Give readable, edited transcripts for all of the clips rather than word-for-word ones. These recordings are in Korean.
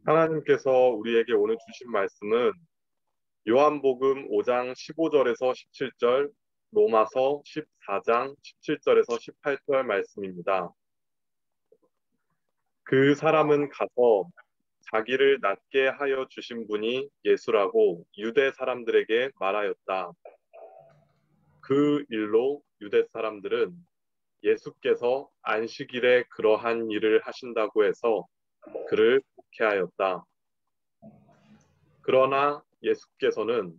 하나님께서 우리에게 오늘 주신 말씀은 요한복음 5장 15절에서 17절, 로마서 14장 17절에서 18절 말씀입니다. 그 사람은 가서 자기를 낫게 하여 주신 분이 예수라고 유대 사람들에게 말하였다. 그 일로 유대 사람들은 예수께서 안식일에 그러한 일을 하신다고 해서 그를 박해하였다. 그러나 예수께서는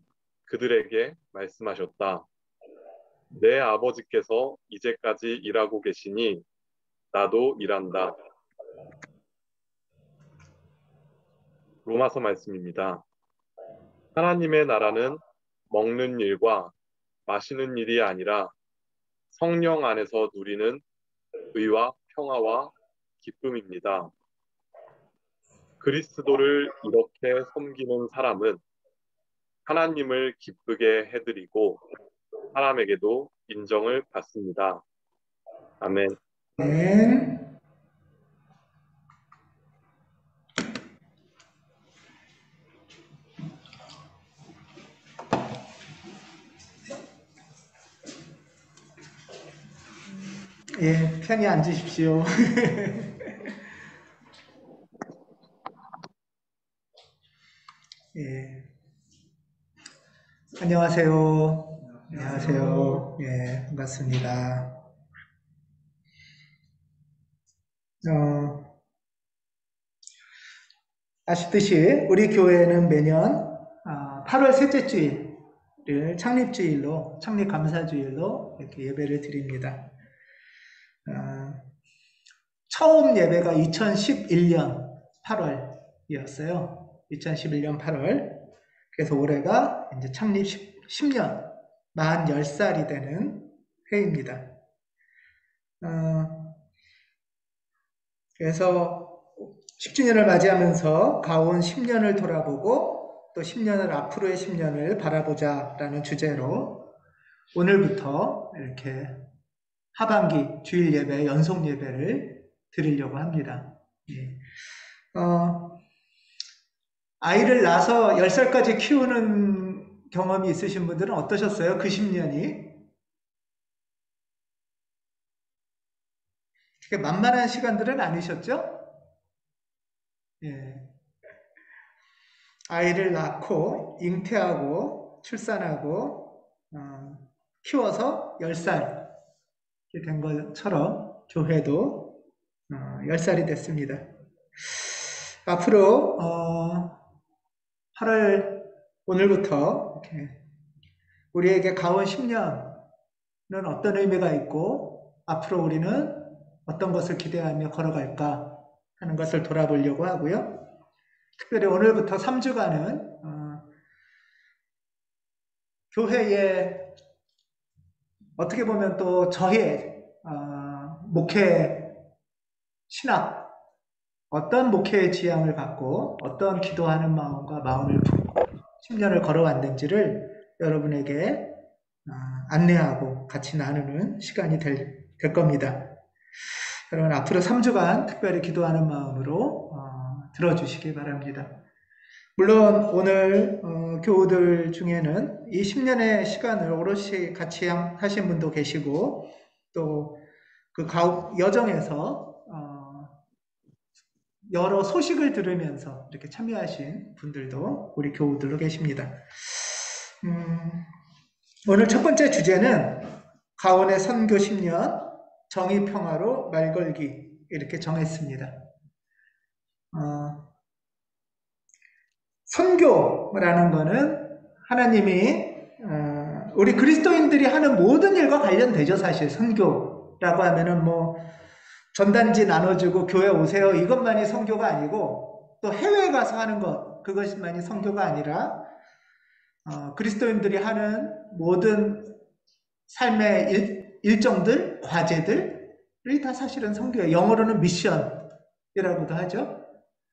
그들에게 말씀하셨다. 내 아버지께서 이제까지 일하고 계시니 나도 일한다. 로마서 말씀입니다. 하나님의 나라는 먹는 일과 마시는 일이 아니라 성령 안에서 누리는 의와 평화와 기쁨입니다. 그리스도를 이렇게 섬기는 사람은 하나님을 기쁘게 해드리고 사람에게도 인정을 받습니다. 아멘. 네. 예, 편히 앉으십시오. 예. 안녕하세요. 안녕하세요. 예, 반갑습니다. 아시듯이 우리 교회는 매년 8월 셋째 주일을 창립주일로, 창립감사주일로 이렇게 예배를 드립니다. 처음 예배가 2011년 8월이었어요. 2011년 8월. 그래서 올해가 이제 창립 10년, 만 10살이 되는 회입니다. 그래서 10주년을 맞이하면서 가온 10년을 돌아보고 또 10년을 앞으로의 10년을 바라보자라는 주제로 오늘부터 이렇게 하반기 주일 예배, 연속 예배를 드리려고 합니다. 예. 아이를 낳아서 10살까지 키우는 경험이 있으신 분들은 어떠셨어요? 그 10년이? 그게 만만한 시간들은 아니셨죠? 예. 아이를 낳고, 잉태하고, 출산하고, 키워서 10살 된 것처럼 교회도 10살이 됐습니다. 앞으로 8월 오늘부터 이렇게 우리에게 가온 10년은 어떤 의미가 있고 앞으로 우리는 어떤 것을 기대하며 걸어갈까 하는 것을 돌아보려고 하고요. 특별히 오늘부터 3주간은 교회의 어떻게 보면 또 저의 목회 신학, 어떤 목회의 지향을 갖고 어떤 기도하는 마음과 마음을 품고 10년을 걸어왔는지를 여러분에게 안내하고 같이 나누는 시간이 될 겁니다. 여러분 앞으로 3주간 특별히 기도하는 마음으로 들어주시기 바랍니다. 물론 오늘 교우들 중에는 이 10년의 시간을 오롯이 같이 하신 분도 계시고 또 그 여정에서 여러 소식을 들으면서 이렇게 참여하신 분들도 우리 교우들로 계십니다. 오늘 첫 번째 주제는 가온의 선교 10년 정의 평화로 말 걸기 이렇게 정했습니다. 선교라는 것은 하나님이 우리 그리스도인들이 하는 모든 일과 관련되죠. 사실 선교라고 하면은 뭐 전단지 나눠주고 교회 오세요 이것만이 선교가 아니고 또 해외에 가서 하는 것 그것만이 선교가 아니라 그리스도인들이 하는 모든 삶의 일정들, 과제들이 다 사실은 선교예요. 영어로는 미션이라고도 하죠.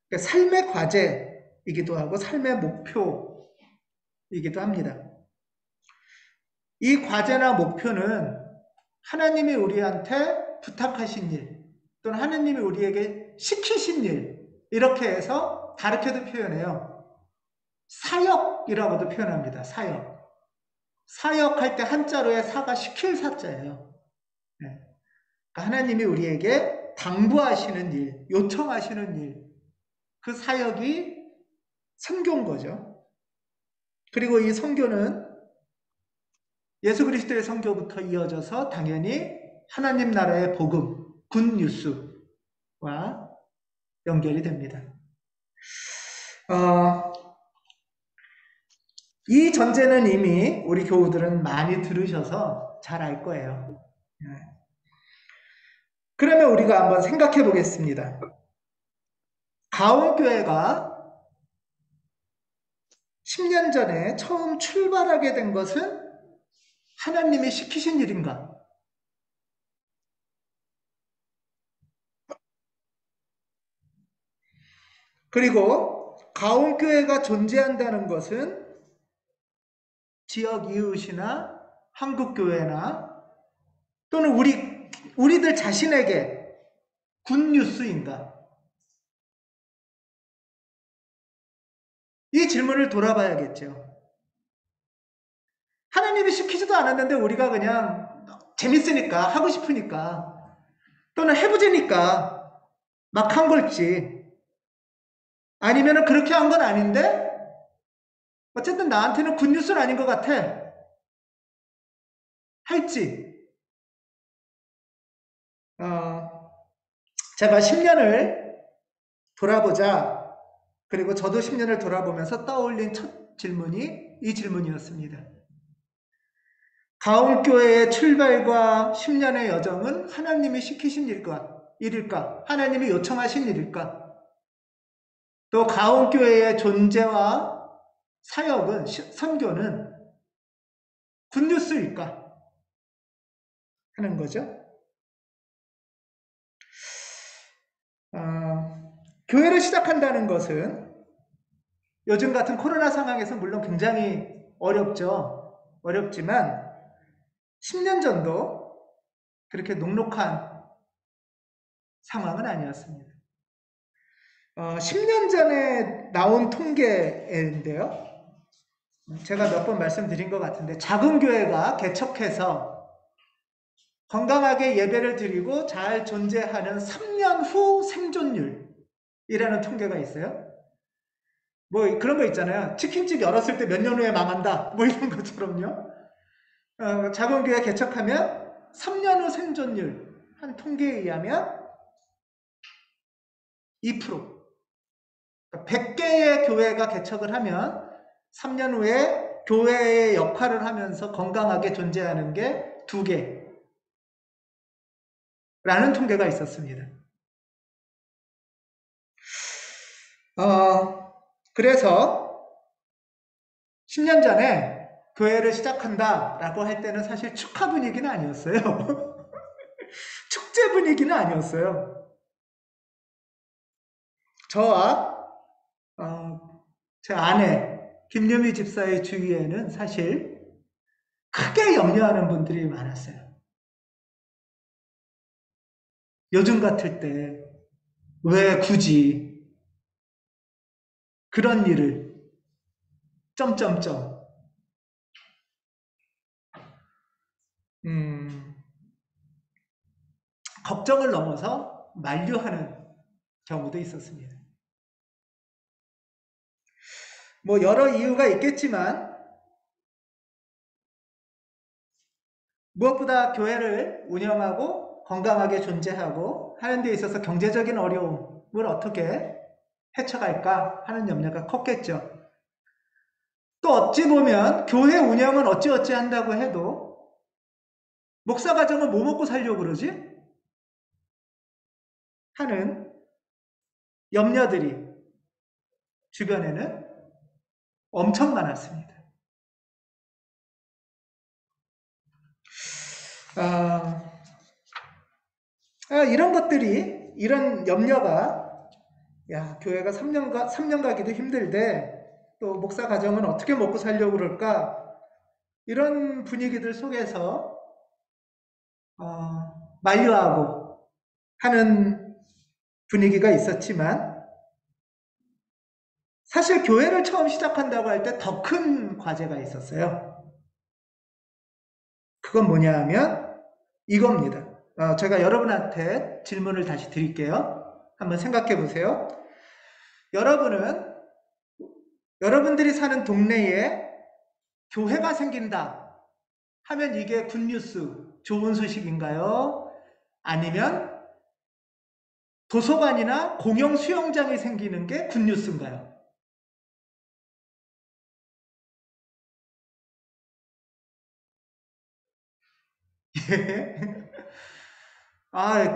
그러니까 삶의 과제이기도 하고 삶의 목표이기도 합니다. 이 과제나 목표는 하나님이 우리한테 부탁하신 일 또는 하나님이 우리에게 시키신 일 이렇게 해서 다르게도 표현해요. 사역이라고도 표현합니다. 사역. 사역할 때 한자로의 사가 시킬 사자예요. 네. 그러니까 하나님이 우리에게 당부하시는 일, 요청하시는 일, 그 사역이 선교인 거죠. 그리고 이 선교는 예수 그리스도의 선교부터 이어져서 당연히 하나님 나라의 복음, 굿뉴스와 연결이 됩니다. 이 전제는 이미 우리 교우들은 많이 들으셔서 잘 알 거예요. 그러면 우리가 한번 생각해 보겠습니다. 가온교회가 10년 전에 처음 출발하게 된 것은 하나님이 시키신 일인가? 그리고 가온교회가 존재한다는 것은 지역 이웃이나 한국교회나 또는 우리들 자신에게 굿뉴스인가? 이 질문을 돌아봐야겠죠. 하나님이 시키지도 않았는데 우리가 그냥 재밌으니까 하고 싶으니까 또는 해보자니까 막 한 걸지 아니면 그렇게 한 건 아닌데 어쨌든 나한테는 굿뉴스는 아닌 것 같아 할지 제가 10년을 돌아보자 그리고 저도 10년을 돌아보면서 떠올린 첫 질문이 이 질문이었습니다. 가온교회의 출발과 10년의 여정은 하나님이 시키신 일일까? 하나님이 요청하신 일일까? 또 가온교회의 존재와 사역은, 선교는 굿뉴스일까? 하는 거죠. 교회를 시작한다는 것은 요즘 같은 코로나 상황에서 물론 굉장히 어렵지만 10년 전도 그렇게 녹록한 상황은 아니었습니다. 10년 전에 나온 통계인데요. 제가 몇 번 말씀드린 것 같은데 작은 교회가 개척해서 건강하게 예배를 드리고 잘 존재하는 3년 후 생존율이라는 통계가 있어요. 뭐 그런 거 있잖아요. 치킨집 열었을 때 몇 년 후에 망한다. 뭐 이런 것처럼요. 작은 교회 개척하면 3년 후 생존율 한 통계에 의하면 2%. 100개의 교회가 개척을 하면 3년 후에 교회의 역할을 하면서 건강하게 존재하는 게 2개. 라는 통계가 있었습니다. 그래서 10년 전에 교회를 시작한다라고 할 때는 사실 축하 분위기는 아니었어요. 축제 분위기는 아니었어요. 저와 제 아내 김유미 집사의 주위에는 사실 크게 염려하는 분들이 많았어요. 요즘 같을 때 왜 굳이 그런 일을 점점점 걱정을 넘어서 만류하는 경우도 있었습니다. 뭐 여러 이유가 있겠지만 무엇보다 교회를 운영하고 건강하게 존재하고 하는 데 있어서 경제적인 어려움을 어떻게 헤쳐갈까 하는 염려가 컸겠죠. 또 어찌 보면 교회 운영은 어찌어찌 한다고 해도 목사 가정은 뭐 먹고 살려고 그러지? 하는 염려들이 주변에는 엄청 많았습니다. 이런 것들이, 이런 염려가, 야, 교회가 3년 가기도 힘들대. 또 목사 가정은 어떻게 먹고 살려고 그럴까? 이런 분위기들 속에서 만류하고 하는 분위기가 있었지만, 사실 교회를 처음 시작한다고 할 때 더 큰 과제가 있었어요. 그건 뭐냐 하면 이겁니다. 제가 여러분한테 질문을 다시 드릴게요. 한번 생각해 보세요. 여러분들이 사는 동네에 교회가 생긴다 하면 이게 굿뉴스, 좋은 소식인가요? 아니면 도서관이나 공영 수영장이 생기는 게 굿뉴스인가요?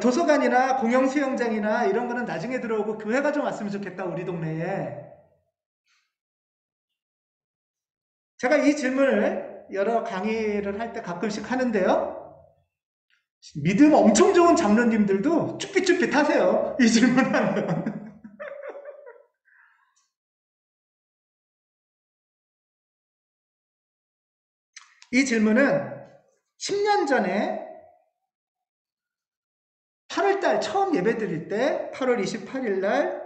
도서관이나 공영 수영장이나 이런 거는 나중에 들어오고 교회가 좀 왔으면 좋겠다, 우리 동네에. 제가 이 질문을 여러 강의를 할 때 가끔씩 하는데요. 믿음 엄청 좋은 장로님들도 쭈삣쭈삣 하세요. 이 질문하면. 이 질문은 10년 전에 8월달 처음 예배 드릴 때 8월 28일 날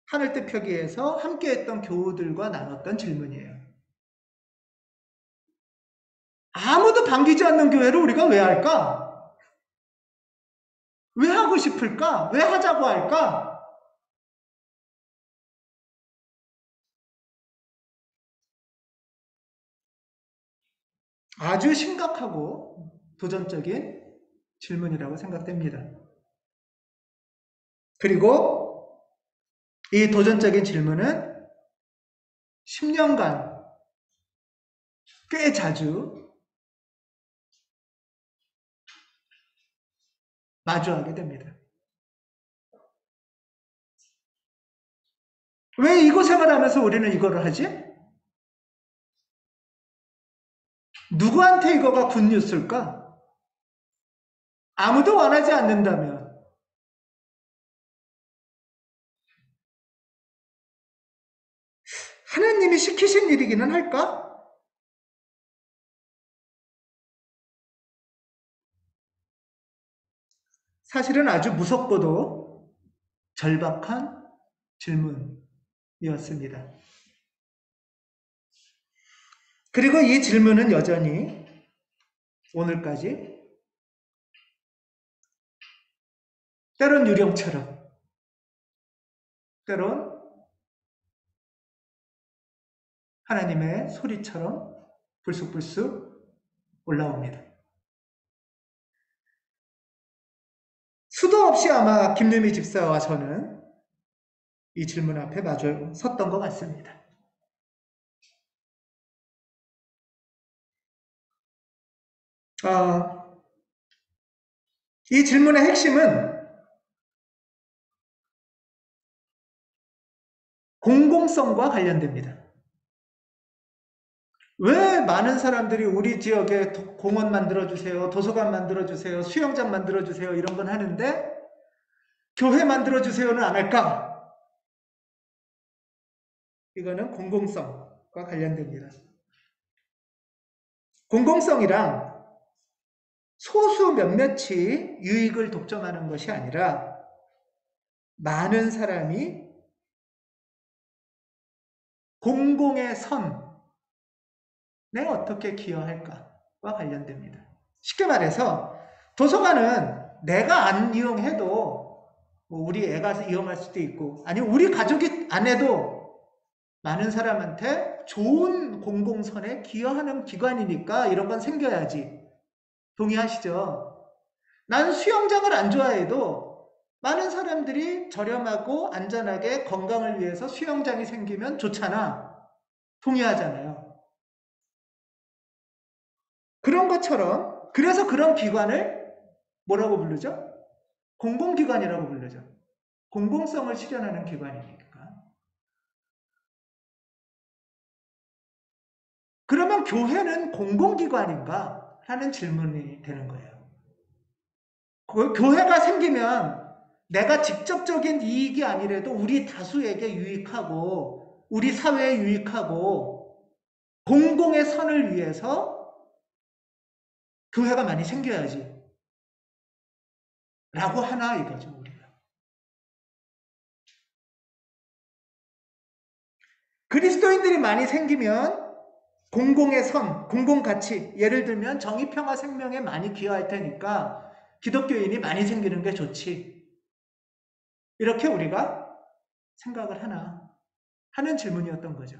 하늘뜻 표기에서 함께했던 교우들과 나눴던 질문이에요. 아무도 반기지 않는 교회를 우리가 왜 할까? 왜 하고 싶을까? 왜 하자고 할까? 아주 심각하고 도전적인 질문이라고 생각됩니다. 그리고 이 도전적인 질문은 10년간 꽤 자주 마주하게 됩니다. 왜 이곳 생활하면서 우리는 이거를 하지? 누구한테 이거가 굿뉴스일까? 아무도 원하지 않는다면 하나님이 시키신 일이기는 할까? 사실은 아주 무섭고도 절박한 질문이었습니다. 그리고 이 질문은 여전히 오늘까지 때론 유령처럼, 때론 하나님의 소리처럼 불쑥불쑥 올라옵니다. 수도 없이 아마 김유미 집사와 저는 이 질문 앞에 마주 섰던 것 같습니다. 이 질문의 핵심은 공공성과 관련됩니다. 왜 많은 사람들이 우리 지역에 공원 만들어주세요, 도서관 만들어주세요, 수영장 만들어주세요 이런 건 하는데 교회 만들어주세요는 안 할까? 이거는 공공성과 관련됩니다. 공공성이랑 소수 몇몇이 유익을 독점하는 것이 아니라 많은 사람이 공공의 선에 어떻게 기여할까와 관련됩니다. 쉽게 말해서 도서관은 내가 안 이용해도 우리 애가 이용할 수도 있고 아니면 우리 가족이 안 해도 많은 사람한테 좋은 공공선에 기여하는 기관이니까 이런 건 생겨야지. 동의하시죠? 난 수영장을 안 좋아해도 많은 사람들이 저렴하고 안전하게 건강을 위해서 수영장이 생기면 좋잖아. 동의하잖아요. 그런 것처럼 그래서 그런 기관을 뭐라고 부르죠? 공공기관이라고 부르죠. 공공성을 실현하는 기관이니까. 그러면 교회는 공공기관인가? 하는 질문이 되는 거예요. 교회가 생기면 내가 직접적인 이익이 아니라도 우리 다수에게 유익하고 우리 사회에 유익하고 공공의 선을 위해서 교회가 많이 생겨야지 라고 하나 이거죠, 우리가. 그리스도인들이 많이 생기면 공공의 선, 공공가치, 예를 들면 정의, 평화, 생명에 많이 기여할 테니까 기독교인이 많이 생기는 게 좋지. 이렇게 우리가 생각을 하나 하는 질문이었던 거죠.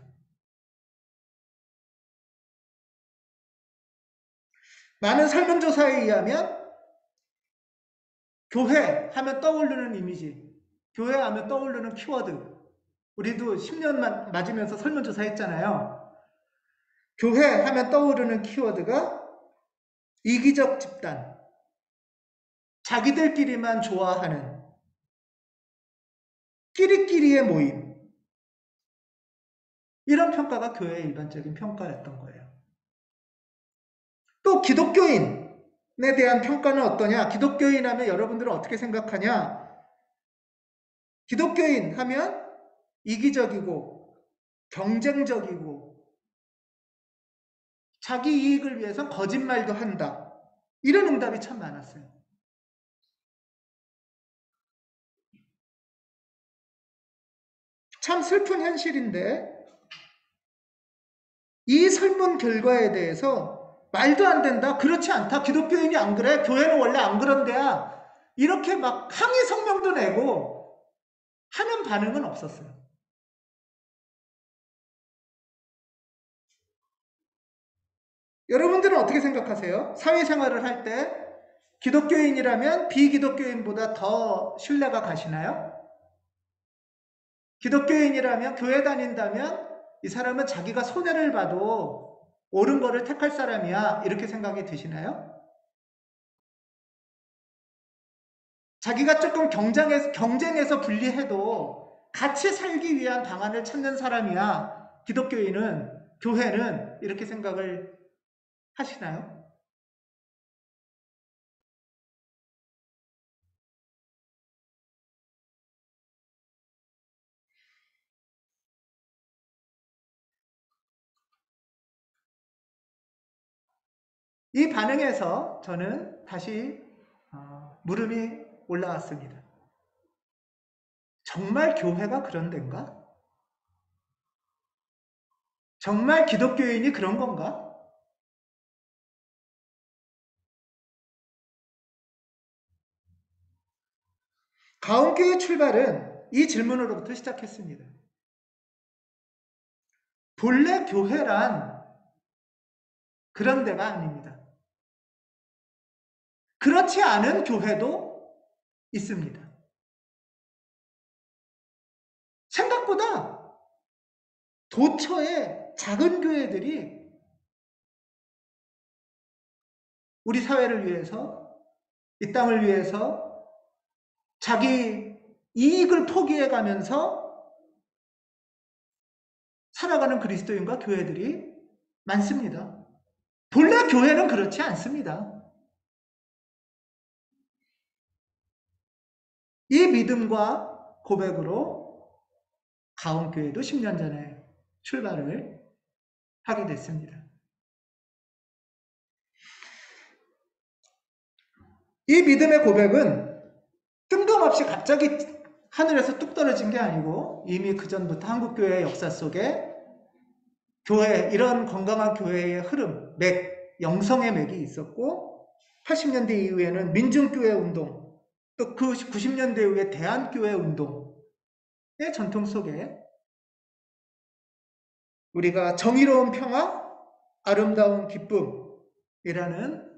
많은 설문조사에 의하면 교회 하면 떠오르는 이미지, 교회 하면 떠오르는 키워드, 우리도 10년 맞으면서 설문조사 했잖아요. 교회 하면 떠오르는 키워드가 이기적 집단, 자기들끼리만 좋아하는 끼리끼리의 모임, 이런 평가가 교회의 일반적인 평가였던 거예요. 또 기독교인에 대한 평가는 어떠냐? 기독교인 하면 여러분들은 어떻게 생각하냐? 기독교인 하면 이기적이고 경쟁적이고 자기 이익을 위해서 거짓말도 한다. 이런 응답이 참 많았어요. 참 슬픈 현실인데 이 설문 결과에 대해서 말도 안 된다. 그렇지 않다. 기독교인이 안 그래. 교회는 원래 안 그런 데야. 이렇게 막 항의 성명도 내고 하는 반응은 없었어요. 여러분들은 어떻게 생각하세요? 사회생활을 할 때 기독교인이라면 비기독교인보다 더 신뢰가 가시나요? 기독교인이라면 교회 다닌다면 이 사람은 자기가 손해를 봐도 옳은 거를 택할 사람이야. 이렇게 생각이 드시나요? 자기가 조금 경쟁에서 불리해도 같이 살기 위한 방안을 찾는 사람이야. 기독교인은, 교회는 이렇게 생각을 하시나요? 이 반응에서 저는 다시 물음이 올라왔습니다. 정말 교회가 그런 데인가? 정말 기독교인이 그런 건가? 가온교회 출발은 이 질문으로부터 시작했습니다. 본래 교회란 그런 데가 아닙니다. 그렇지 않은 교회도 있습니다. 생각보다 도처의 작은 교회들이 우리 사회를 위해서, 이 땅을 위해서 자기 이익을 포기해 가면서 살아가는 그리스도인과 교회들이 많습니다. 본래 교회는 그렇지 않습니다. 이 믿음과 고백으로 가온교회도 10년 전에 출발을 하게 됐습니다. 이 믿음의 고백은 뜬금없이 갑자기 하늘에서 뚝 떨어진 게 아니고 이미 그전부터 한국교회의 역사 속에 교회, 이런 건강한 교회의 흐름, 영성의 맥이 있었고 80년대 이후에는 민중교회 운동, 또 그 90년대 이후에 대한교회 운동의 전통 속에 우리가 정의로운 평화, 아름다운 기쁨이라는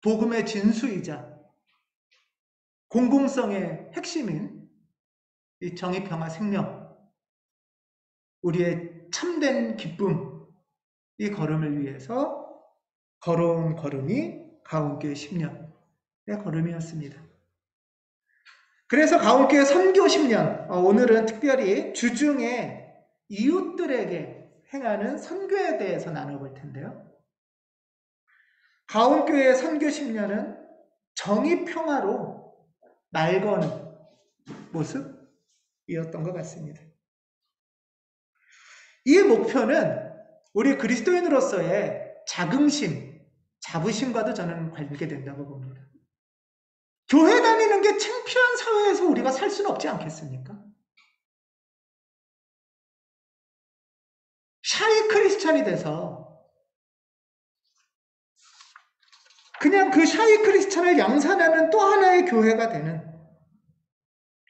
복음의 진수이자 공공성의 핵심인 이 정의, 평화, 생명, 우리의 참된 기쁨, 이 걸음을 위해서 걸어온 걸음이 가온교회 10년의 걸음이었습니다. 그래서 가온교회 선교 10년, 오늘은 특별히 주중에 이웃들에게 행하는 선교에 대해서 나눠볼 텐데요. 가온교회 선교 10년은 정의 평화로 말 거는 모습이었던 것 같습니다. 이 목표는 우리 그리스도인으로서의 자긍심, 자부심과도 저는 관계된다고 봅니다. 교회 다니는 게 창피한 사회에서 우리가 살 수는 없지 않겠습니까? 샤이 크리스찬이 돼서 그냥 그 샤이 크리스찬을 양산하는 또 하나의 교회가 되는,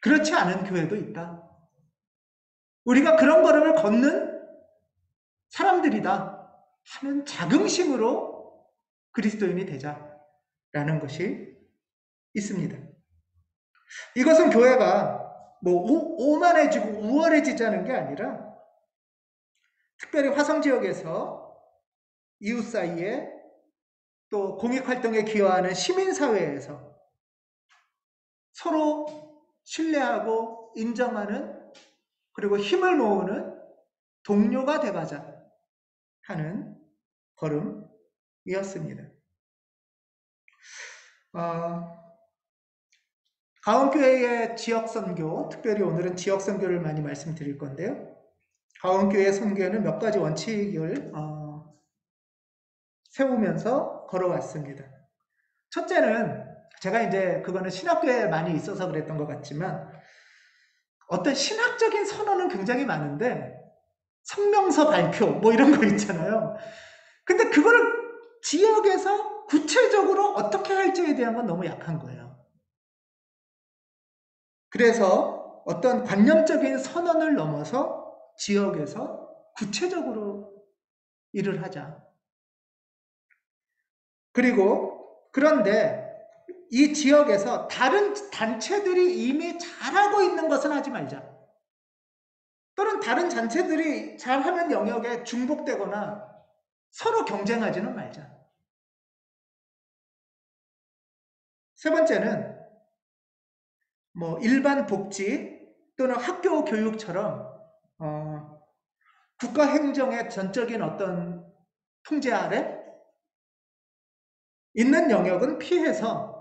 그렇지 않은 교회도 있다. 우리가 그런 걸음을 걷는 사람들이다 하는 자긍심으로 그리스도인이 되자라는 것이 있습니다. 이것은 교회가 오만해지고 우월해지자는 게 아니라 특별히 화성 지역에서 이웃 사이에 또 공익활동에 기여하는 시민사회에서 서로 신뢰하고 인정하는, 그리고 힘을 모으는 동료가 돼가자 하는 걸음이었습니다. 가온교회의 지역선교, 특별히 오늘은 지역선교를 많이 말씀드릴 건데요. 가온교회 선교에는 몇 가지 원칙을 세우면서 걸어왔습니다. 첫째는, 제가 이제 그거는 신학교에 많이 있어서 그랬던 것 같지만, 어떤 신학적인 선언은 굉장히 많은데 성명서 발표 이런 거 있잖아요. 근데 그거를 지역에서 구체적으로 어떻게 할지에 대한 건 너무 약한 거예요. 그래서 어떤 관념적인 선언을 넘어서 지역에서 구체적으로 일을 하자. 그리고 그런데 이 지역에서 다른 단체들이 이미 잘하고 있는 것은 하지 말자. 또는 다른 단체들이 잘하는 영역에 중복되거나 서로 경쟁하지는 말자. 세 번째는 일반 복지 또는 학교 교육처럼 국가 행정의 전적인 어떤 통제 아래 있는 영역은 피해서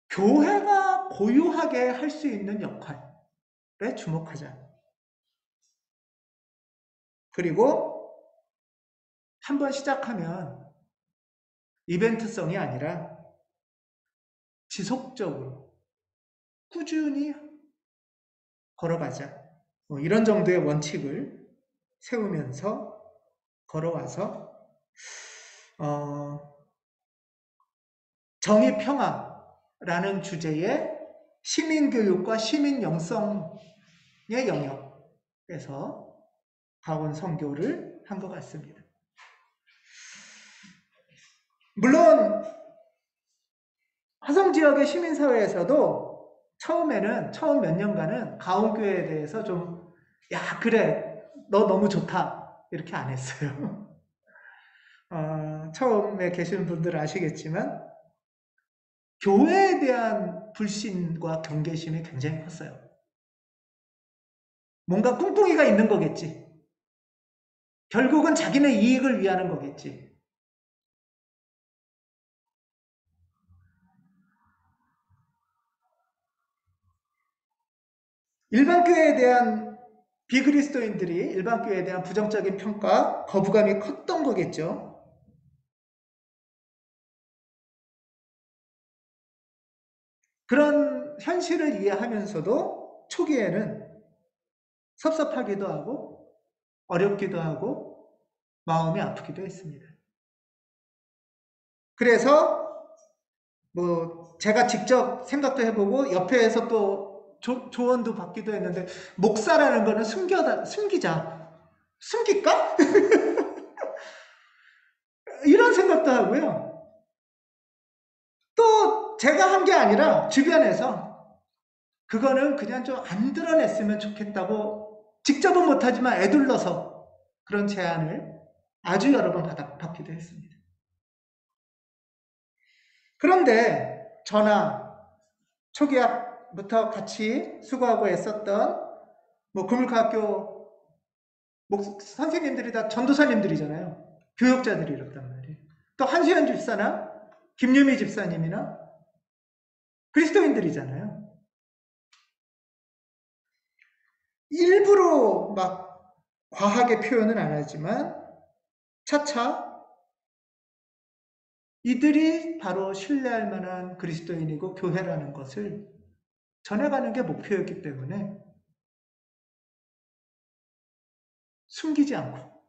교회가 고유하게 할 수 있는 역할에 주목하자. 그리고 한번 시작하면 이벤트성이 아니라 지속적으로 꾸준히 걸어가자. 이런 정도의 원칙을 세우면서 걸어와서 정의 평화라는 주제의 시민교육과 시민 영성의 영역에서 가온 선교를 한 것 같습니다. 물론 화성 지역의 시민사회에서도 처음 몇 년간은 가온교회에 대해서 좀, 야, 그래, 너 너무 좋다, 이렇게 안 했어요. 처음에 계신 분들은 아시겠지만 교회에 대한 불신과 경계심이 굉장히 컸어요. 뭔가 꿍꿍이가 있는 거겠지. 결국은 자기네 이익을 위하는 거겠지. 일반 교회에 대한 비그리스도인들이 일반 교회에 대한 부정적인 평가, 거부감이 컸던 거겠죠. 그런 현실을 이해하면서도 초기에는 섭섭하기도 하고 어렵기도 하고 마음이 아프기도 했습니다. 그래서 제가 직접 생각도 해보고 옆에서 또 조언도 받기도 했는데, 목사라는 거는 숨기자. 숨길까? 이런 생각도 하고요. 또 제가 한 게 아니라 주변에서 그거는 그냥 좀 안 드러냈으면 좋겠다고, 직접은 못하지만 애둘러서 그런 제안을 아주 여러 번 받기도 했습니다. 그런데 저나 초기학 2004년부터 같이 수고하고 애썼던 뭐 금을카학교 선생님들이 다 전도사님들이잖아요. 교역자들이었단 말이에요. 또 한시현 집사나 김유미 집사님이나 그리스도인들이잖아요. 일부러 막 과하게 표현은 안 하지만 차차 이들이 바로 신뢰할 만한 그리스도인이고 교회라는 것을 전해가는 게 목표였기 때문에 숨기지 않고,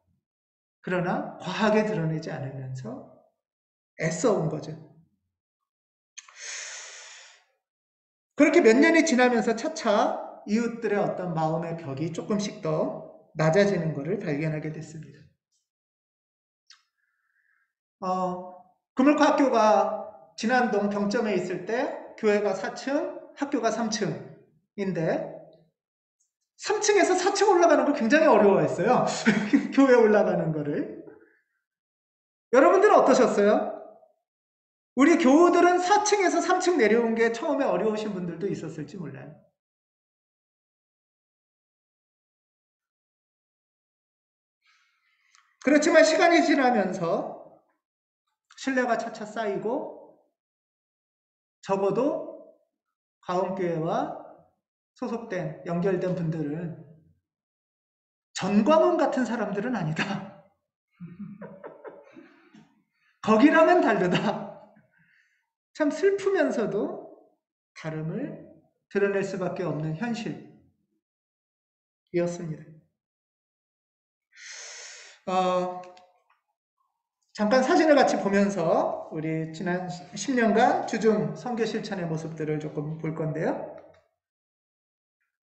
그러나 과하게 드러내지 않으면서 애써온 거죠. 그렇게 몇 년이 지나면서 차차 이웃들의 어떤 마음의 벽이 조금씩 더 낮아지는 것을 발견하게 됐습니다. 금을카학교가 진안동 병점에 있을 때 교회가 4층, 학교가 3층인데 3층에서 4층 올라가는 걸 굉장히 어려워했어요. 교회 올라가는 거를. 여러분들은 어떠셨어요? 우리 교우들은 4층에서 3층 내려온 게 처음에 어려우신 분들도 있었을지 몰라요. 그렇지만 시간이 지나면서 신뢰가 차차 쌓이고 적어도 가온교회와 소속된, 연결된 분들은 전광훈 같은 사람들은 아니다. 거기라면 다르다. 참 슬프면서도 다름을 드러낼 수밖에 없는 현실이었습니다. 잠깐 사진을 같이 보면서 우리 지난 10년간 주중 선교 실천의 모습들을 조금 볼 건데요.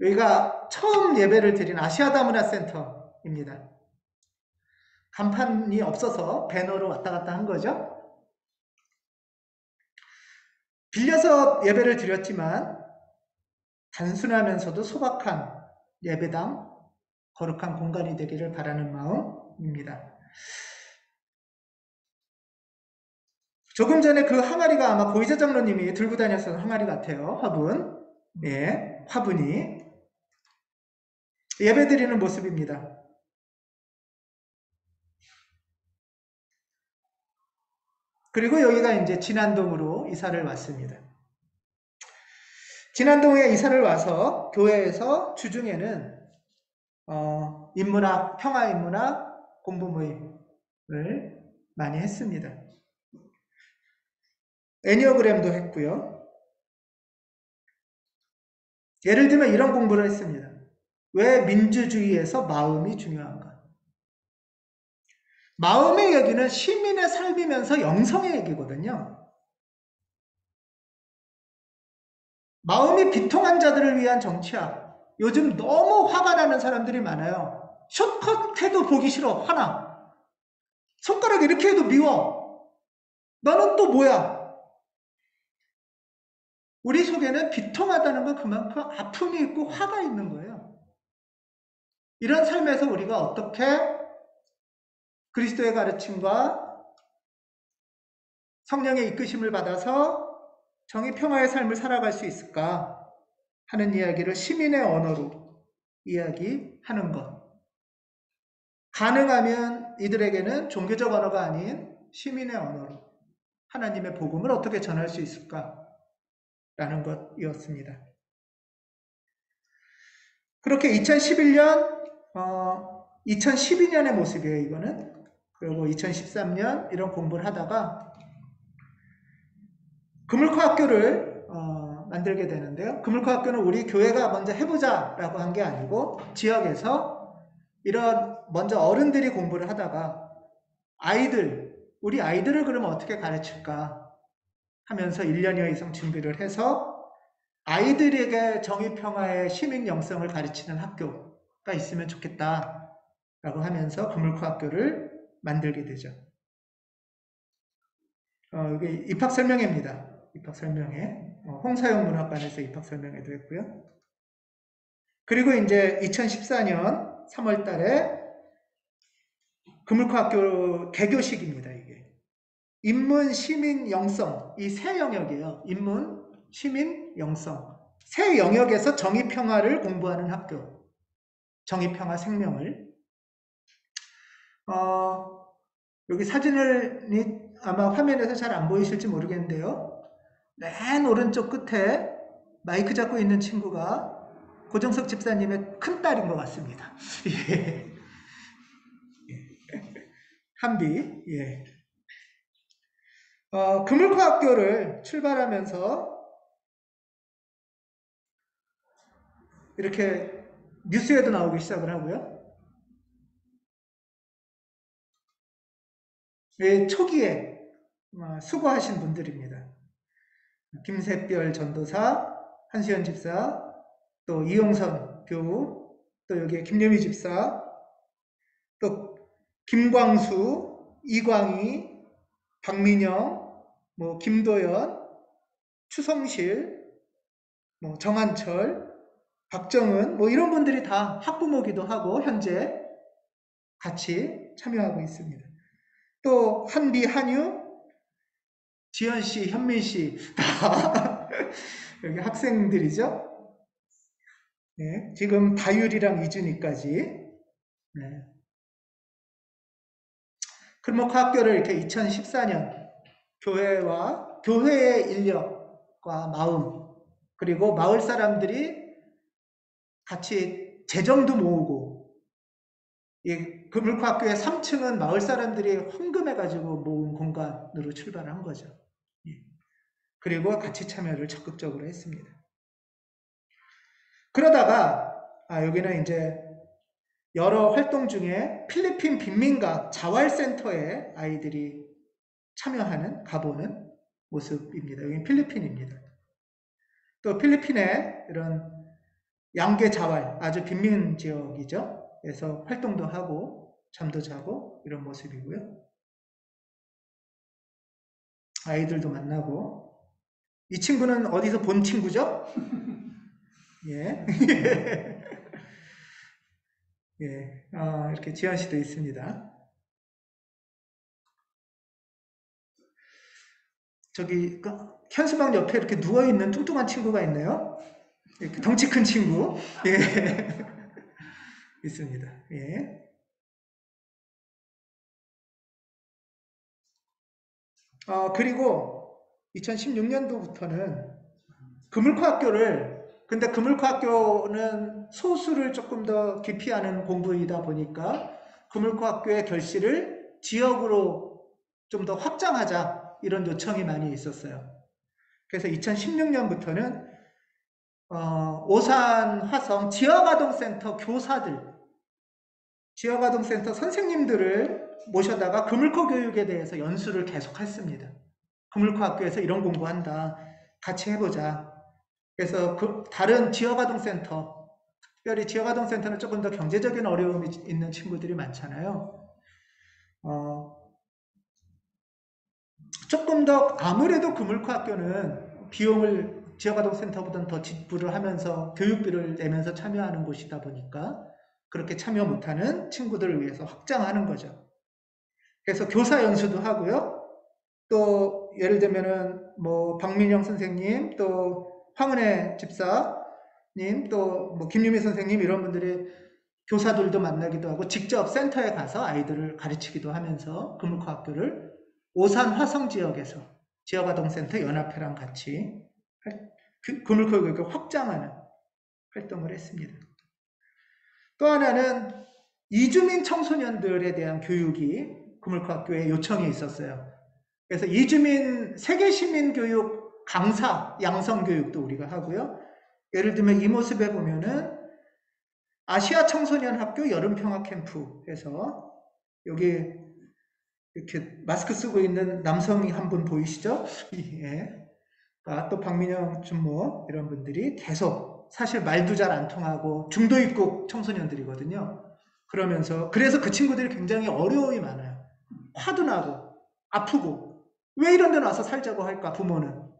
여기가 처음 예배를 드린 아시아다 문화센터입니다. 간판이 없어서 배너로 왔다 갔다 한 거죠. 빌려서 예배를 드렸지만 단순하면서도 소박한 예배당, 거룩한 공간이 되기를 바라는 마음입니다. 조금 전에 그 항아리가 아마 고이자 장로님이 들고 다녔던 항아리 같아요. 화분. 예, 화분이. 예배 드리는 모습입니다. 그리고 여기가 이제 진안동으로 이사를 왔습니다. 진안동에 이사를 와서 교회에서 주중에는 인문학, 평화인문학 공부 모임을 많이 했습니다. 애니어그램도 했고요. 예를 들면 이런 공부를 했습니다. 왜 민주주의에서 마음이 중요한가? 마음의 얘기는 시민의 삶이면서 영성의 얘기거든요. 마음이 비통한 자들을 위한 정치학. 요즘 너무 화가 나는 사람들이 많아요. 숏컷 해도 보기 싫어. 화나. 손가락 이렇게 해도 미워. 너는 또 뭐야? 우리 속에는 비통하다는 건 그만큼 아픔이 있고 화가 있는 거예요. 이런 삶에서 우리가 어떻게 그리스도의 가르침과 성령의 이끄심을 받아서 정의 평화의 삶을 살아갈 수 있을까 하는 이야기를 시민의 언어로 이야기하는 것. 가능하면 이들에게는 종교적 언어가 아닌 시민의 언어로 하나님의 복음을 어떻게 전할 수 있을까라는 것이었습니다. 그렇게 2011년, 2012년의 모습이에요, 이거는. 그리고 2013년 이런 공부를 하다가 금을코 학교를 만들게 되는데요. 금을코 학교는 우리 교회가 먼저 해보자라고 한 게 아니고 지역에서 이런 먼저 어른들이 공부를 하다가 우리 아이들을 그러면 어떻게 가르칠까 하면서 1년여 이상 준비를 해서 아이들에게 정의평화의 시민 영성을 가르치는 학교가 있으면 좋겠다라고 하면서 금을코 학교를 만들게 되죠. 이게 입학 설명회입니다. 입학 설명회. 홍사용 문학관에서 입학 설명회도 했고요. 그리고 이제 2014년 3월 달에 금을코 학교 개교식입니다, 이게. 인문, 시민, 영성. 이 세 영역이에요. 인문, 시민, 영성. 새 영역에서 정의평화를 공부하는 학교. 정의평화 생명을. 여기 사진을 아마 화면에서 잘 안 보이실지 모르겠는데요. 맨 오른쪽 끝에 마이크 잡고 있는 친구가 고정석 집사님의 큰딸인 것 같습니다. 예. 한비. 예. 금을코 학교를 출발하면서 이렇게 뉴스에도 나오기 시작을 하고요. 예, 초기에 수고하신 분들입니다. 김샛별 전도사, 한수연 집사, 또 이용선 교우, 또 여기에 김여미 집사, 또 김광수, 이광희, 박민영, 김도연, 추성실, 정한철, 박정은, 이런 분들이 다 학부모기도 하고 현재 같이 참여하고 있습니다. 또 한비, 한유, 지연씨, 현민씨 다 여기 학생들이죠. 네, 지금 다율이랑 이준이까지. 네. 금목학교를 이렇게 2014년 교회의 인력과 마음, 그리고 마을 사람들이 같이 재정도 모으고, 이 금을코학교의 3층은 마을 사람들이 헌금해가지고 모은 공간으로 출발한 거죠. 그리고 같이 참여를 적극적으로 했습니다. 그러다가 여기는 이제 여러 활동 중에 필리핀 빈민가 자활센터에 아이들이 참여하는 가보는 모습입니다. 여기는 필리핀입니다. 또 필리핀의 이런 양계 자활, 아주 빈민 지역이죠. 그래서 활동도 하고 잠도 자고 이런 모습이고요. 아이들도 만나고. 이 친구는 어디서 본 친구죠? 예. 예. 이렇게 지현 씨도 있습니다. 저기 현수막 옆에 이렇게 누워있는 뚱뚱한 친구가 있네요. 이렇게 덩치 큰 친구. 예. 있습니다. 예. 그리고 2016년도부터는 금을코 학교를, 근데 금을코 학교는 소수를 조금 더 기피하는 공부이다 보니까 금을코 학교의 결실을 지역으로 좀 더 확장하자, 이런 요청이 많이 있었어요. 그래서 2016년부터는 오산 화성 지역아동센터 교사들, 지역아동센터 선생님들을 모셔다가 금을코 교육에 대해서 연수를 계속 했습니다. 금을코 학교에서 이런 공부한다, 같이 해보자. 그래서 다른 지역아동센터, 특별히 지역아동센터는 조금 더 경제적인 어려움이 있는 친구들이 많잖아요. 조금 더, 아무래도 금을코 학교는 비용을 지역아동센터보다는 더 지불을 하면서 교육비를 내면서 참여하는 곳이다 보니까 그렇게 참여 못하는 친구들을 위해서 확장하는 거죠. 그래서 교사 연수도 하고요. 또 예를 들면은 박민영 선생님, 또 황은혜 집사님, 또 김유미 선생님, 이런 분들이 교사들도 만나기도 하고 직접 센터에 가서 아이들을 가르치기도 하면서 금을코 학교를 오산 화성 지역에서 지역아동센터 연합회랑 같이 금을코 교육을 확장하는 활동을 했습니다. 또 하나는 이주민 청소년들에 대한 교육이 금을코 학교에 요청이 있었어요. 그래서 이주민 세계시민교육 강사 양성교육도 우리가 하고요. 예를 들면 이 모습에 보면은 아시아 청소년 학교 여름평화 캠프 해서, 여기 이렇게 마스크 쓰고 있는 남성이 한 분 보이시죠? 예. 또 박민영 준모, 이런 분들이 계속, 사실 말도 잘 안 통하고 중도 입국 청소년들이거든요. 그래서 그 친구들이 굉장히 어려움이 많아요. 화도 나고 아프고, 왜 이런 데 와서 살자고 할까, 부모는.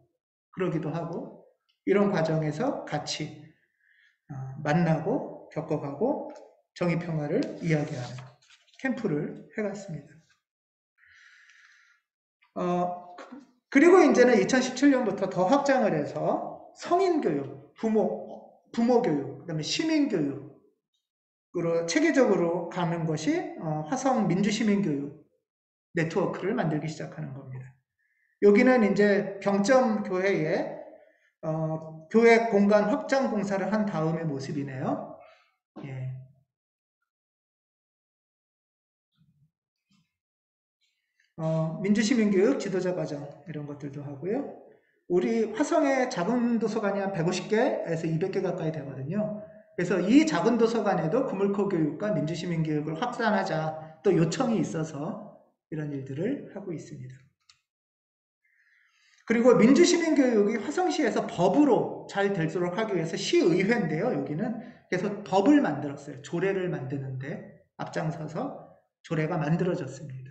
그러기도 하고, 이런 과정에서 같이 만나고 겪어가고 정의평화를 이야기하는 캠프를 해갔습니다. 그리고 이제는 2017년부터 더 확장을 해서 성인교육, 부모 교육, 그다음에 시민 교육으로 체계적으로 가는 것이 화성 민주시민교육 네트워크를 만들기 시작하는 겁니다. 여기는 이제 병점 교회에 교회 공간 확장 공사를 한 다음의 모습이네요. 예. 민주시민교육 지도자 과정 이런 것들도 하고요. 우리 화성의 작은 도서관이 한 150개에서 200개 가까이 되거든요. 그래서 이 작은 도서관에도 구물코 교육과 민주시민교육을 확산하자 또 요청이 있어서 이런 일들을 하고 있습니다. 그리고 민주시민교육이 화성시에서 법으로 잘 되도록 하기 위해서 시의회인데요. 여기는 그래서 법을 만들었어요. 조례를 만드는데 앞장서서 조례가 만들어졌습니다.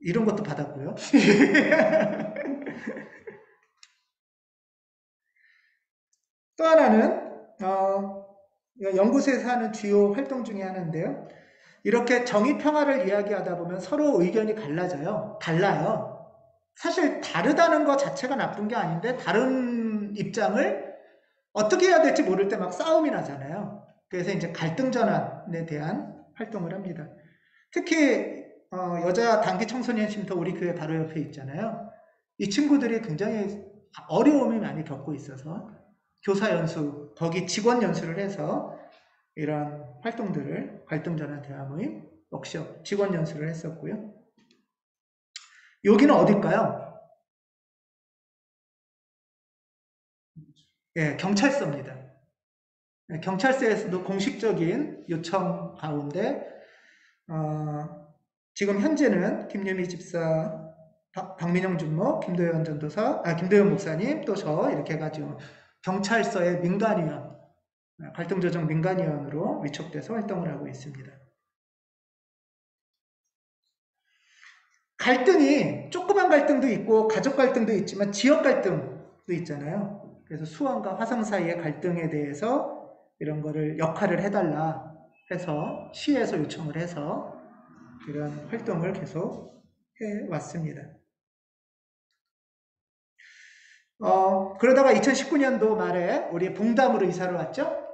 이런 것도 받았고요. 또 하나는 연구소에서 하는 주요 활동 중에 하나인데요. 이렇게 정의평화를 이야기하다 보면 서로 의견이 달라요. 사실 다르다는 것 자체가 나쁜 게 아닌데 다른 입장을 어떻게 해야 될지 모를 때 막 싸움이 나잖아요. 그래서 이제 갈등 전환에 대한 활동을 합니다. 특히 여자 단기 청소년 쉼터 우리 교회 바로 옆에 있잖아요. 이 친구들이 굉장히 어려움을 많이 겪고 있어서 교사 연수, 거기 직원 연수를 해서 이런 활동들을 갈등 전환 대화 모임, 워크숍, 직원 연수를 했었고요. 여기는 어딜까요? 예, 경찰서입니다. 예, 경찰서에서도 공식적인 요청 가운데 지금 현재는 김유미 집사, 박민영 준목, 김도현 전도사, 김도현 목사님, 또 저 이렇게 해가지고 경찰서의 민간위원, 갈등조정 민간위원으로 위촉돼서 활동을 하고 있습니다. 갈등이 조그만 갈등도 있고 가족 갈등도 있지만 지역 갈등도 있잖아요. 그래서 수원과 화성 사이의 갈등에 대해서 이런 거를 역할을 해달라 해서 시에서 요청을 해서 이런 활동을 계속 해왔습니다. 그러다가 2019년도 말에 우리 봉담으로 이사를 왔죠.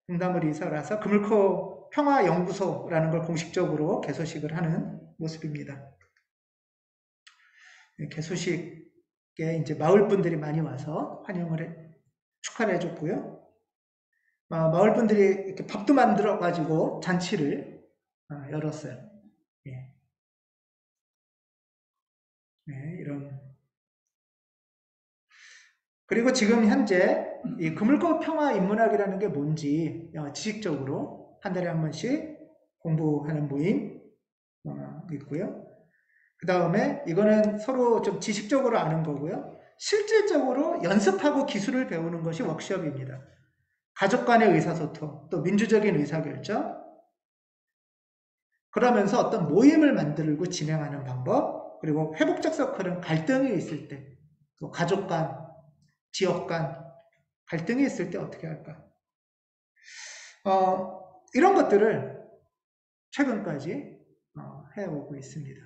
봉담으로 이사를 와서 그물코 평화연구소라는 걸 공식적으로 개소식을 하는 모습입니다. 개소식에 이제 마을 분들이 많이 와서 축하를 해줬고요. 마을 분들이 이렇게 밥도 만들어 가지고 잔치를 열었어요. 예. 네, 이런. 그리고 지금 현재 이 그물코 평화 인문학이라는 게 뭔지 지식적으로 한 달에 한 번씩 공부하는 모임 있고요. 그 다음에 이거는 서로 좀 지식적으로 아는 거고요. 실질적으로 연습하고 기술을 배우는 것이 워크숍입니다. 가족 간의 의사소통, 또 민주적인 의사결정, 그러면서 어떤 모임을 만들고 진행하는 방법, 그리고 회복적 서클은 갈등이 있을 때, 또 가족 간, 지역 간 갈등이 있을 때 어떻게 할까? 이런 것들을 최근까지 해오고 있습니다.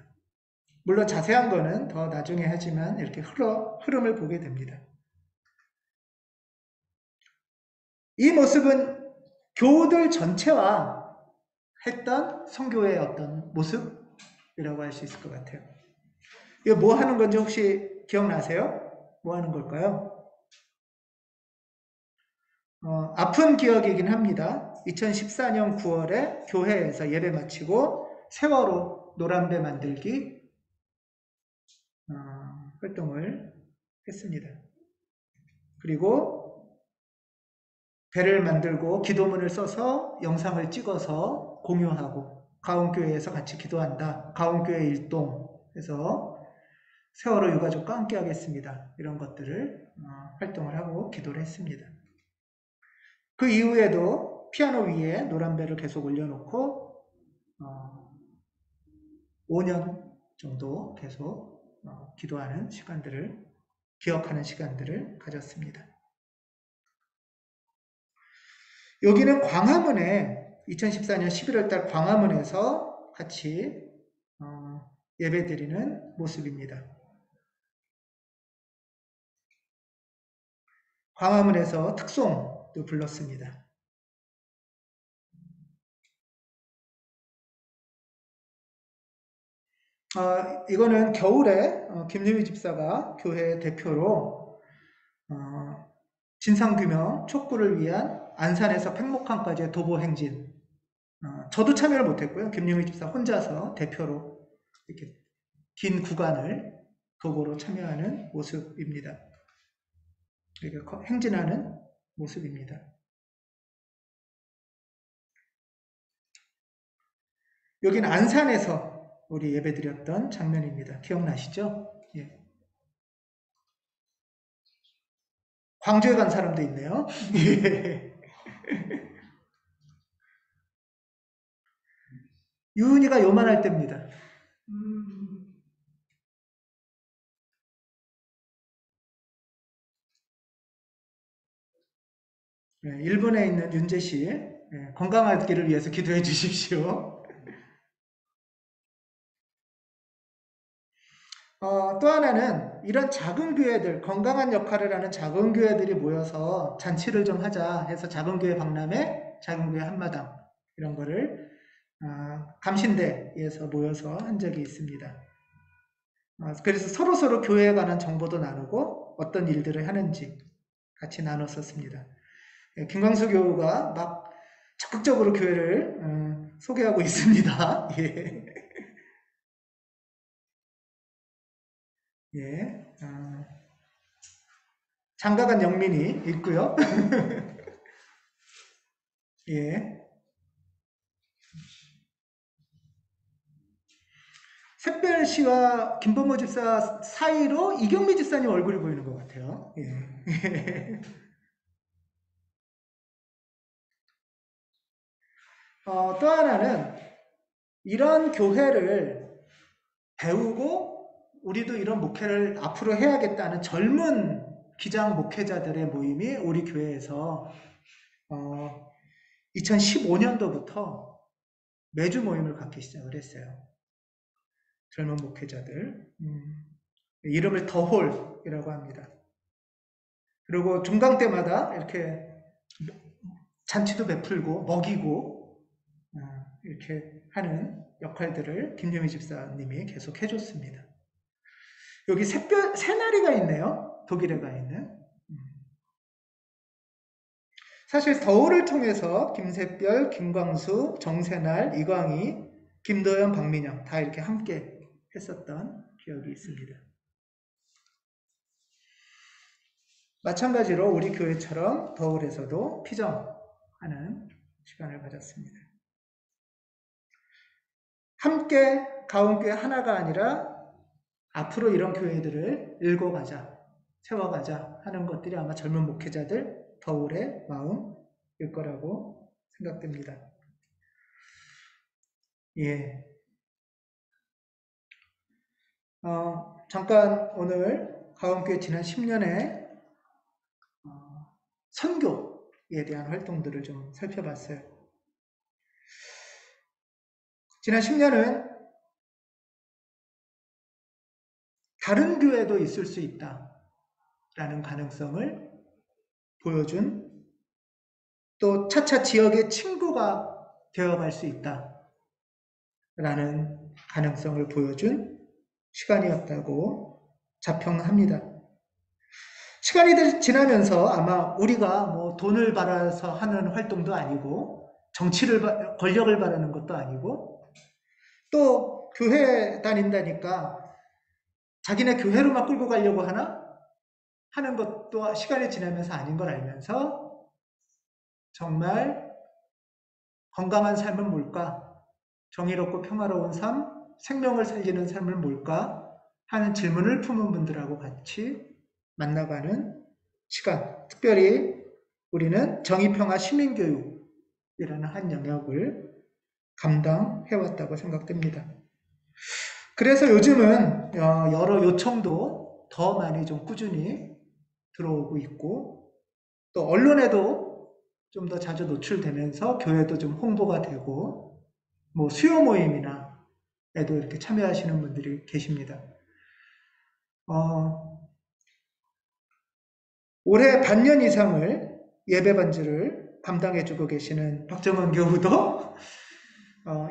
물론 자세한 거는 더 나중에 하지만 이렇게 흐름을 보게 됩니다. 이 모습은 교우들 전체와 했던 선교의 어떤 모습이라고 할 수 있을 것 같아요. 이거 뭐 하는 건지 혹시 기억나세요? 뭐 하는 걸까요? 아픈 기억이긴 합니다. 2014년 9월에 교회에서 예배 마치고 세월호 노란배 만들기 활동을 했습니다. 그리고 배를 만들고 기도문을 써서 영상을 찍어서 공유하고 가온교회에서 같이 기도한다. 가온교회 일동에서 세월호 유가족과 함께 하겠습니다. 이런 것들을 활동을 하고 기도를 했습니다. 그 이후에도 피아노 위에 노란배를 계속 올려놓고 5년 정도 계속 기도하는 시간들을, 기억하는 시간들을 가졌습니다. 여기는 광화문에 2014년 11월 달 광화문에서 같이 예배 드리는 모습입니다. 광화문에서 특송도 불렀습니다. 이거는 겨울에 김유미 집사가 교회 대표로 진상규명 촉구를 위한 안산에서 팽목항까지의 도보 행진. 저도 참여를 못했고요. 김유미 집사 혼자서 대표로 이렇게 긴 구간을 도보로 참여하는 모습입니다. 이렇게 행진하는 모습입니다. 여기는 안산에서 우리 예배드렸던 장면입니다. 기억나시죠? 예. 광주에 간 사람도 있네요. 예. 유은이가 요만할 때입니다. 예, 일본에 있는 윤재 씨, 건강하기를 위해서 기도해 주십시오. 또 하나는 이런 작은 교회들, 건강한 역할을 하는 작은 교회들이 모여서 잔치를 좀 하자 해서 작은 교회 박람회, 작은 교회 한마당 이런 거를 감신대에서 모여서 한 적이 있습니다. 그래서 서로서로 교회에 관한 정보도 나누고 어떤 일들을 하는지 같이 나눴었습니다. 김광수 교우가 막 적극적으로 교회를 소개하고 있습니다. 예. 예. 장가간 영민이 있고요. 예. 샛별 씨와 김범호 집사 사이로 이경미 집사님 얼굴이 보이는 것 같아요. 예. 또 하나는 이런 교회를 배우고 우리도 이런 목회를 앞으로 해야겠다는 젊은 기장 목회자들의 모임이 우리 교회에서 2015년도부터 매주 모임을 갖기 시작을 했어요. 젊은 목회자들. 이름을 더홀이라고 합니다. 그리고 종강 때마다 이렇게 잔치도 베풀고 먹이고 이렇게 하는 역할들을 김유미 집사님이 계속 해줬습니다. 여기 새나리가 있네요. 독일에 가 있는. 사실 더울을 통해서 김새별, 김광수, 정세날, 이광희, 김도연, 박민영 다 이렇게 함께 했었던 기억이 있습니다. 마찬가지로 우리 교회처럼 더울에서도 피정하는 시간을 가졌습니다. 함께 가운교회 하나가 아니라 앞으로 이런 교회들을 읽어가자, 세워가자 하는 것들이 아마 젊은 목회자들 더울의 마음일 거라고 생각됩니다. 예. 잠깐 오늘 가운교회 지난 10년의 선교에 대한 활동들을 좀 살펴봤어요. 지난 10년은 다른 교회도 있을 수 있다라는 가능성을 보여준, 또 차차 지역의 친구가 되어갈 수 있다라는 가능성을 보여준 시간이었다고 자평합니다. 시간이 지나면서 아마 우리가 뭐 돈을 벌어서 하는 활동도 아니고 권력을 바라는 것도 아니고 또 교회 다닌다니까 자기네 교회로만 끌고 가려고 하는 것도 시간이 지나면서 아닌 걸 알면서 정말 건강한 삶은 뭘까? 정의롭고 평화로운 삶, 생명을 살리는 삶은 뭘까? 하는 질문을 품은 분들하고 같이 만나가는 시간. 특별히 우리는 정의평화 시민교육이라는 한 영역을 감당해왔다고 생각됩니다. 그래서 요즘은 여러 요청도 더 많이 좀 꾸준히 들어오고 있고 또 언론에도 좀 더 자주 노출되면서 교회도 좀 홍보가 되고 뭐 수요 모임이나 에도 이렇게 참여하시는 분들이 계십니다. 올해 반년 이상을 예배 반주를 담당해주고 계시는 박정원 교우도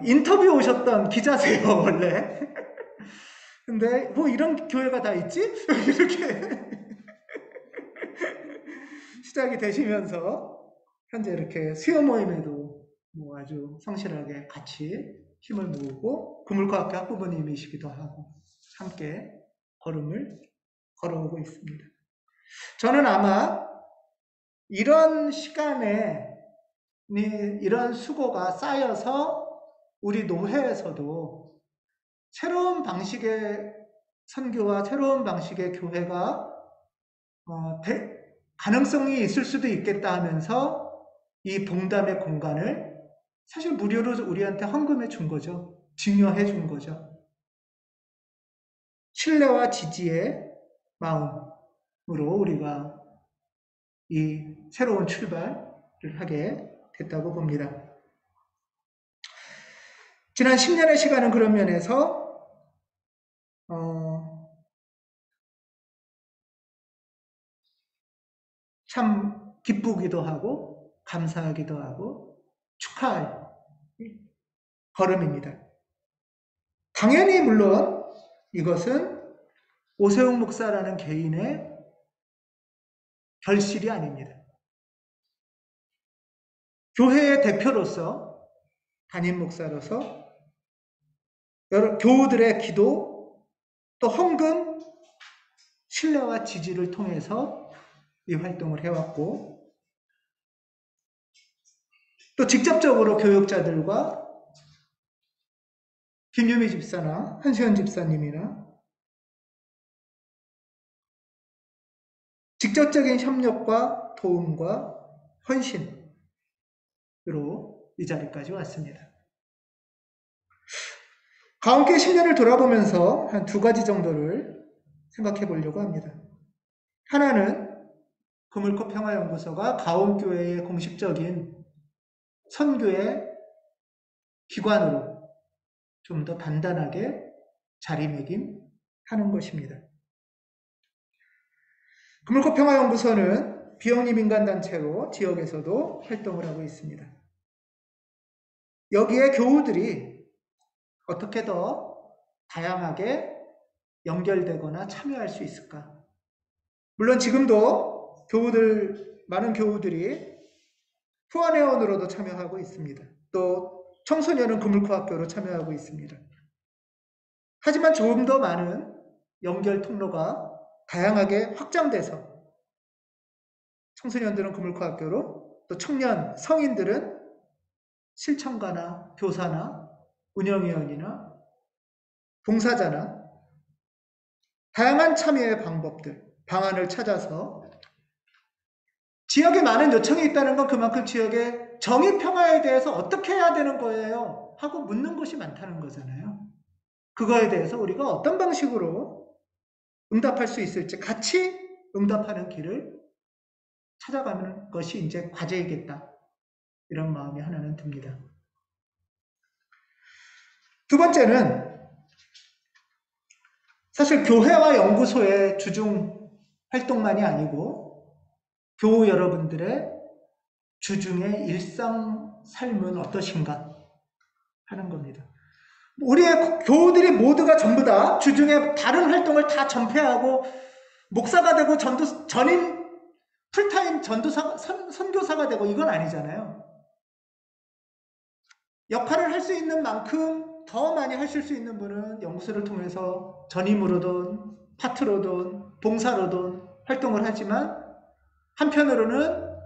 인터뷰 오셨던 기자세요, 원래. 근데 뭐 이런 교회가 다 있지? 이렇게 시작이 되시면서 현재 이렇게 수요 모임에도 뭐 아주 성실하게 같이 힘을 모으고 구물과학교 학부모님이시기도 하고 함께 걸음을 걸어오고 있습니다. 저는 아마 이런 시간에 이런 수고가 쌓여서 우리 노회에서도 새로운 방식의 선교와 새로운 방식의 교회가 가능성이 있을 수도 있겠다 하면서 이 봉담의 공간을 사실 무료로 우리한테 헌금해 준 거죠. 증여해 준 거죠. 신뢰와 지지의 마음으로 우리가 이 새로운 출발을 하게 됐다고 봅니다. 지난 10년의 시간은 그런 면에서 참 기쁘기도 하고 감사하기도 하고 축하할 걸음입니다. 당연히 물론 이것은 오세훈 목사라는 개인의 결실이 아닙니다. 교회의 대표로서 담임 목사로서 여러 교우들의 기도 또 헌금 신뢰와 지지를 통해서 이 활동을 해왔고 또 직접적으로 교육자들과 김유미 집사나 한수연 집사님이나 직접적인 협력과 도움과 헌신으로 이 자리까지 왔습니다. 가운데 10년을 돌아보면서 한 두 가지 정도를 생각해 보려고 합니다. 하나는 그물코 평화연구소가 가온교회의 공식적인 선교의 기관으로 좀 더 단단하게 자리매김하는 것입니다. 그물코 평화연구소는 비영리 민간단체로 지역에서도 활동을 하고 있습니다. 여기에 교우들이 어떻게 더 다양하게 연결되거나 참여할 수 있을까? 물론 지금도 많은 교우들이 후원회원으로도 참여하고 있습니다. 또 청소년은 그물코학교로 참여하고 있습니다. 하지만 조금 더 많은 연결 통로가 다양하게 확장돼서 청소년들은 그물코학교로 또 청년, 성인들은 실천가나 교사나 운영위원이나 봉사자나 다양한 참여의 방법들, 방안을 찾아서 지역에 많은 요청이 있다는 건 그만큼 지역의 정의 평화에 대해서 어떻게 해야 되는 거예요? 하고 묻는 것이 많다는 거잖아요. 그거에 대해서 우리가 어떤 방식으로 응답할 수 있을지 같이 응답하는 길을 찾아가는 것이 이제 과제이겠다. 이런 마음이 하나는 듭니다. 두 번째는 사실 교회와 연구소의 주중 활동만이 아니고 교우 여러분들의 주중의 일상 삶은 어떠신가 하는 겁니다. 우리의 교우들이 모두가 전부 다 주중에 다른 활동을 다 전폐하고 목사가 되고 전임 풀타임 선교사가 되고 이건 아니잖아요. 역할을 할 수 있는 만큼 더 많이 하실 수 있는 분은 연구소를 통해서 전임으로든 파트로든 봉사로든 활동을 하지만 한편으로는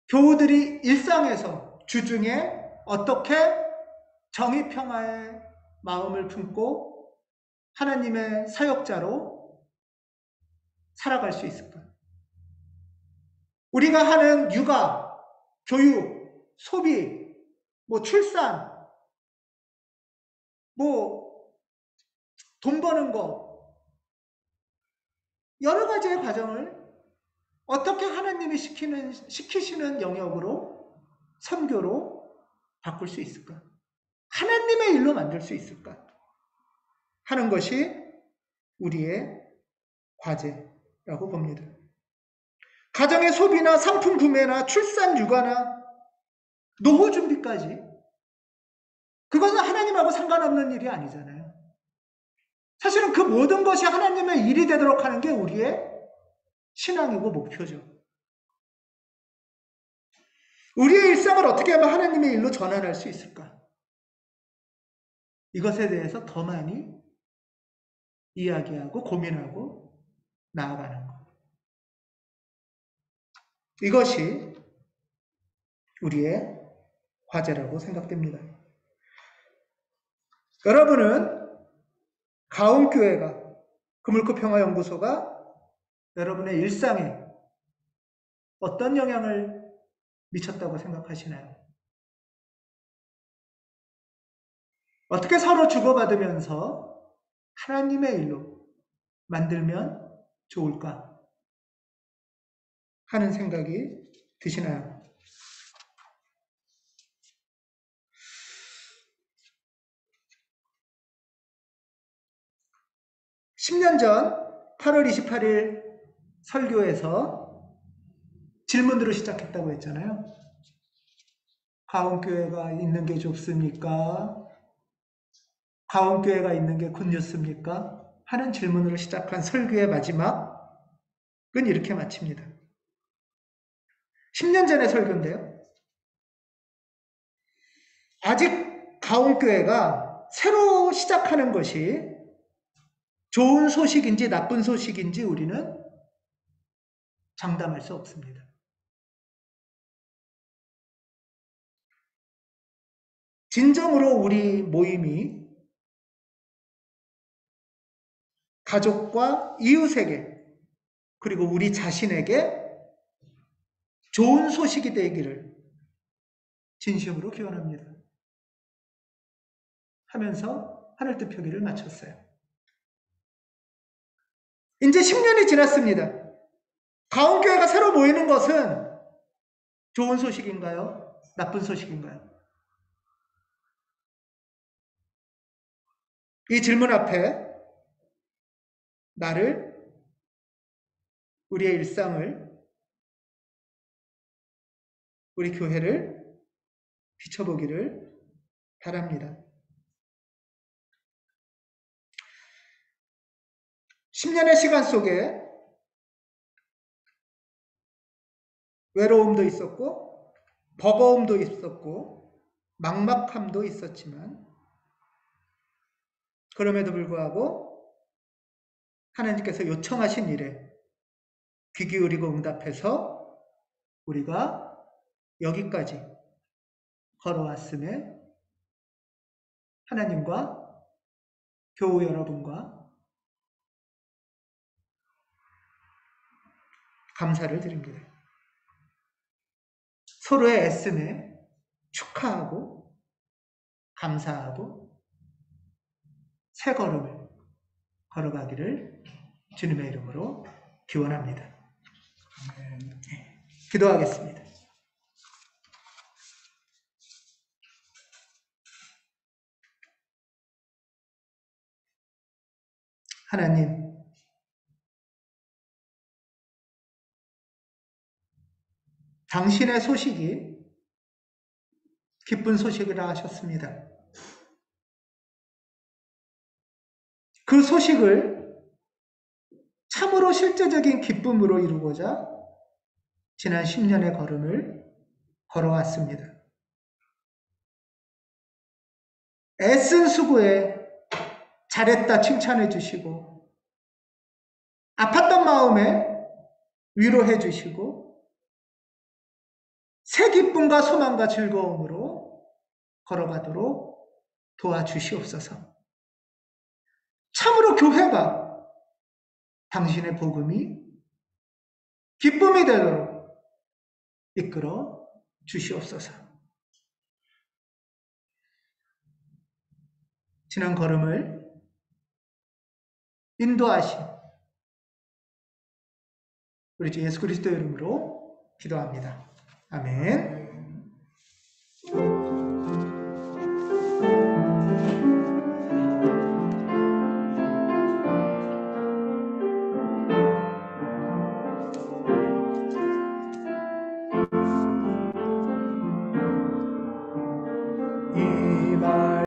교우들이 일상에서 주중에 어떻게 정의평화의 마음을 품고 하나님의 사역자로 살아갈 수 있을까? 우리가 하는 육아, 교육, 소비, 출산, 돈 버는 거, 여러 가지의 과정을 어떻게 하나님이 시키시는 영역으로, 선교로 바꿀 수 있을까? 하나님의 일로 만들 수 있을까? 하는 것이 우리의 과제라고 봅니다. 가정의 소비나 상품 구매나 출산 육아나 노후 준비까지 그것은 하나님하고 상관없는 일이 아니잖아요. 사실은 그 모든 것이 하나님의 일이 되도록 하는 게 우리의 신앙이고 목표죠. 우리의 일상을 어떻게 하면 하나님의 일로 전환할 수 있을까? 이것에 대해서 더 많이 이야기하고 고민하고 나아가는 것. 이것이 우리의 과제라고 생각됩니다. 여러분은 가온교회가 그물코 평화연구소가 여러분의 일상에 어떤 영향을 미쳤다고 생각하시나요? 어떻게 서로 주고받으면서 하나님의 일로 만들면 좋을까 하는 생각이 드시나요? 10년 전 8월 28일 설교에서 질문으로 시작했다고 했잖아요. 가온교회가 있는 게 좋습니까? 가온교회가 있는 게 굿뉴스입니까? 하는 질문으로 시작한 설교의 마지막은 이렇게 마칩니다. 10년 전의 설교인데요. 아직 가온교회가 새로 시작하는 것이 좋은 소식인지 나쁜 소식인지 우리는 장담할 수 없습니다. 진정으로 우리 모임이 가족과 이웃에게 그리고 우리 자신에게 좋은 소식이 되기를 진심으로 기원합니다. 하면서 하늘뜻 표기를 마쳤어요. 이제 10년이 지났습니다. 가온교회가 새로 모이는 것은 좋은 소식인가요? 나쁜 소식인가요? 이 질문 앞에 나를, 우리의 일상을, 우리 교회를 비춰보기를 바랍니다. 10년의 시간 속에 외로움도 있었고 버거움도 있었고 막막함도 있었지만 그럼에도 불구하고 하나님께서 요청하신 일에 귀 기울이고 응답해서 우리가 여기까지 걸어왔음에 하나님과 교우 여러분과 감사를 드립니다. 서로의 애씀에 축하하고 감사하고 새 걸음을 걸어가기를 주님의 이름으로 기원합니다. 기도하겠습니다. 하나님, 당신의 소식이 기쁜 소식이라 하셨습니다. 그 소식을 참으로 실제적인 기쁨으로 이루고자 지난 10년의 걸음을 걸어왔습니다. 애쓴 수고에 잘했다 칭찬해 주시고 아팠던 마음에 위로해 주시고 새 기쁨과 소망과 즐거움으로 걸어가도록 도와주시옵소서. 참으로 교회가 당신의 복음이 기쁨이 되도록 이끌어 주시옵소서. 지난 걸음을 인도하신 우리 주 예수 그리스도의 이름으로 기도합니다. 아멘. 이 말